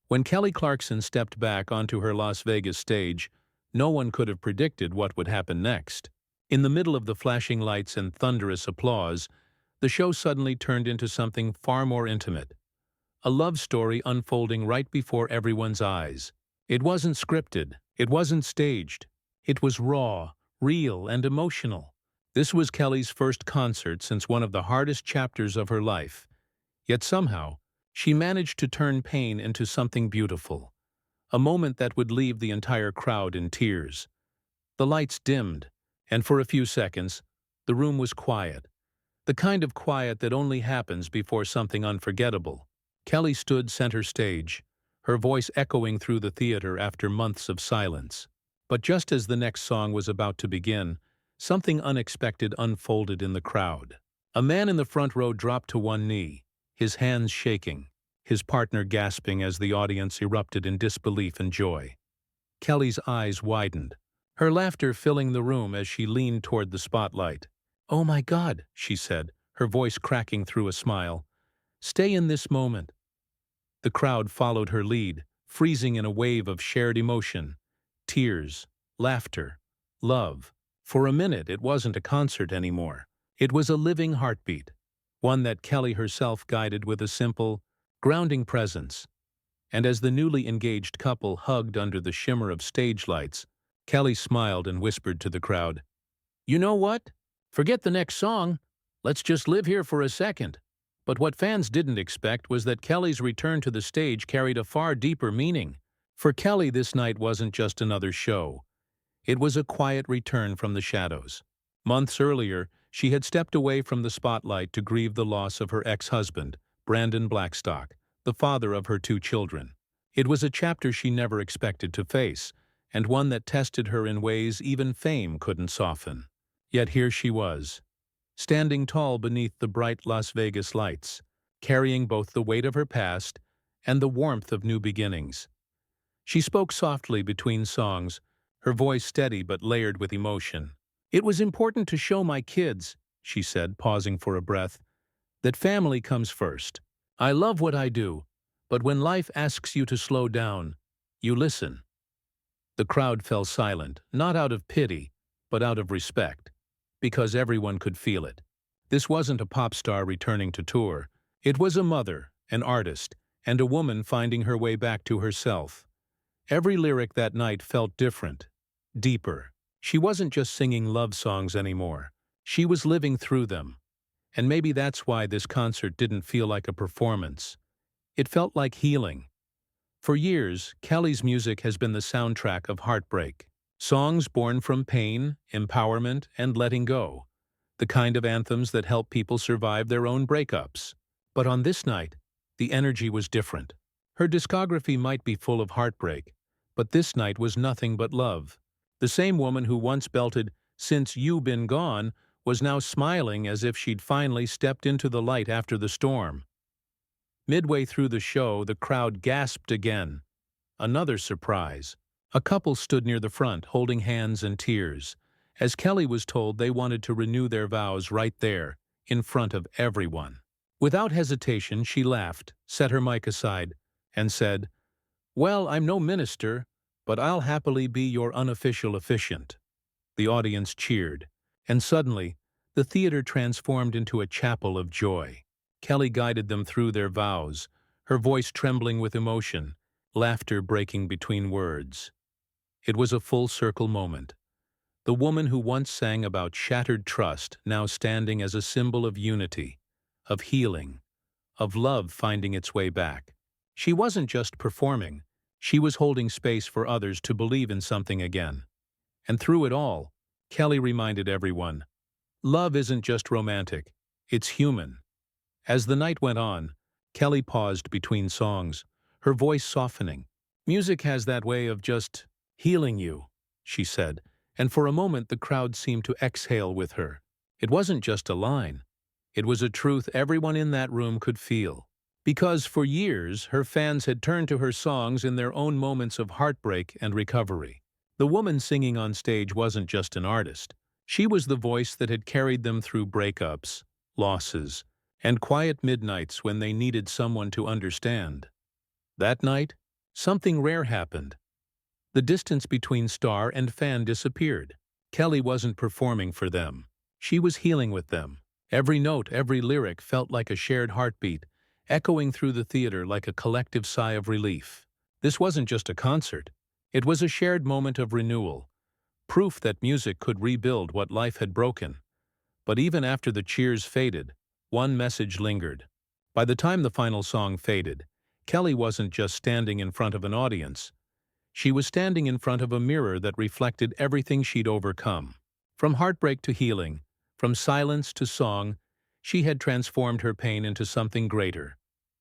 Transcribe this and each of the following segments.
When Kelly Clarkson stepped back onto her Las Vegas stage, no one could have predicted what would happen next. In the middle of the flashing lights and thunderous applause, the show suddenly turned into something far more intimate. A love story unfolding right before everyone's eyes. It wasn't scripted, it wasn't staged. It was raw, real, and emotional. This was Kelly's first concert since one of the hardest chapters of her life. Yet somehow, she managed to turn pain into something beautiful. A moment that would leave the entire crowd in tears. The lights dimmed, and for a few seconds, the room was quiet. The kind of quiet that only happens before something unforgettable. Kelly stood center stage, her voice echoing through the theater after months of silence. But just as the next song was about to begin, something unexpected unfolded in the crowd. A man in the front row dropped to one knee, his hands shaking, his partner gasping as the audience erupted in disbelief and joy. Kelly's eyes widened, her laughter filling the room as she leaned toward the spotlight. "Oh my God," she said, her voice cracking through a smile. "Stay in this moment." The crowd followed her lead, freezing in a wave of shared emotion. Tears, laughter, love. For a minute, it wasn't a concert anymore. It was a living heartbeat, one that Kelly herself guided with a simple, grounding presence. And as the newly engaged couple hugged under the shimmer of stage lights, Kelly smiled and whispered to the crowd, "You know what? Forget the next song. Let's just live here for a second." But what fans didn't expect was that Kelly's return to the stage carried a far deeper meaning. For Kelly, this night wasn't just another show. It was a quiet return from the shadows. Months earlier, she had stepped away from the spotlight to grieve the loss of her ex-husband, Brandon Blackstock, the father of her 2 children. It was a chapter she never expected to face, and one that tested her in ways even fame couldn't soften. Yet here she was, standing tall beneath the bright Las Vegas lights, carrying both the weight of her past and the warmth of new beginnings. She spoke softly between songs, her voice steady but layered with emotion. "It was important to show my kids," she said, pausing for a breath, "that family comes first. I love what I do, but when life asks you to slow down, you listen." The crowd fell silent, not out of pity, but out of respect, because everyone could feel it. This wasn't a pop star returning to tour. It was a mother, an artist, and a woman finding her way back to herself. Every lyric that night felt different, deeper. She wasn't just singing love songs anymore. She was living through them. And maybe that's why this concert didn't feel like a performance. It felt like healing. For years, Kelly's music has been the soundtrack of heartbreak. Songs born from pain, empowerment, and letting go. The kind of anthems that help people survive their own breakups. But on this night, the energy was different. Her discography might be full of heartbreak, but this night was nothing but love. The same woman who once belted, "Since You Been Gone," was now smiling as if she'd finally stepped into the light after the storm. Midway through the show, the crowd gasped again. Another surprise. A couple stood near the front, holding hands and tears, as Kelly was told they wanted to renew their vows right there, in front of everyone. Without hesitation, she laughed, set her mic aside, and said, "Well, I'm no minister, but I'll happily be your unofficial officiant." The audience cheered, and suddenly, the theater transformed into a chapel of joy. Kelly guided them through their vows, her voice trembling with emotion, laughter breaking between words. It was a full-circle moment. The woman who once sang about shattered trust now standing as a symbol of unity, of healing, of love finding its way back. She wasn't just performing, she was holding space for others to believe in something again. And through it all, Kelly reminded everyone, love isn't just romantic, it's human. As the night went on, Kelly paused between songs, her voice softening. "Music has that way of just healing you," she said, and for a moment the crowd seemed to exhale with her. It wasn't just a line. It was a truth everyone in that room could feel. Because for years, her fans had turned to her songs in their own moments of heartbreak and recovery. The woman singing on stage wasn't just an artist. She was the voice that had carried them through breakups, losses, and quiet midnights when they needed someone to understand. That night, something rare happened. The distance between star and fan disappeared. Kelly wasn't performing for them. She was healing with them. Every note, every lyric felt like a shared heartbeat, echoing through the theater like a collective sigh of relief. This wasn't just a concert. It was a shared moment of renewal, proof that music could rebuild what life had broken. But even after the cheers faded, one message lingered. By the time the final song faded, Kelly wasn't just standing in front of an audience. She was standing in front of a mirror that reflected everything she'd overcome. From heartbreak to healing, from silence to song, she had transformed her pain into something greater.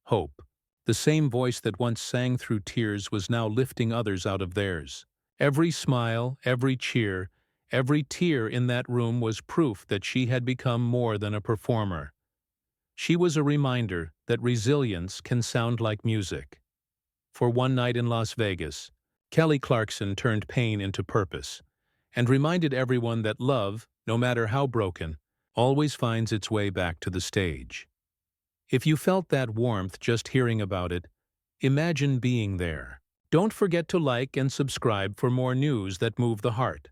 Hope. The same voice that once sang through tears was now lifting others out of theirs. Every smile, every cheer, every tear in that room was proof that she had become more than a performer. She was a reminder that resilience can sound like music. For one night in Las Vegas, Kelly Clarkson turned pain into purpose and reminded everyone that love, no matter how broken, always finds its way back to the stage. If you felt that warmth just hearing about it, imagine being there. Don't forget to like and subscribe for more news that move the heart.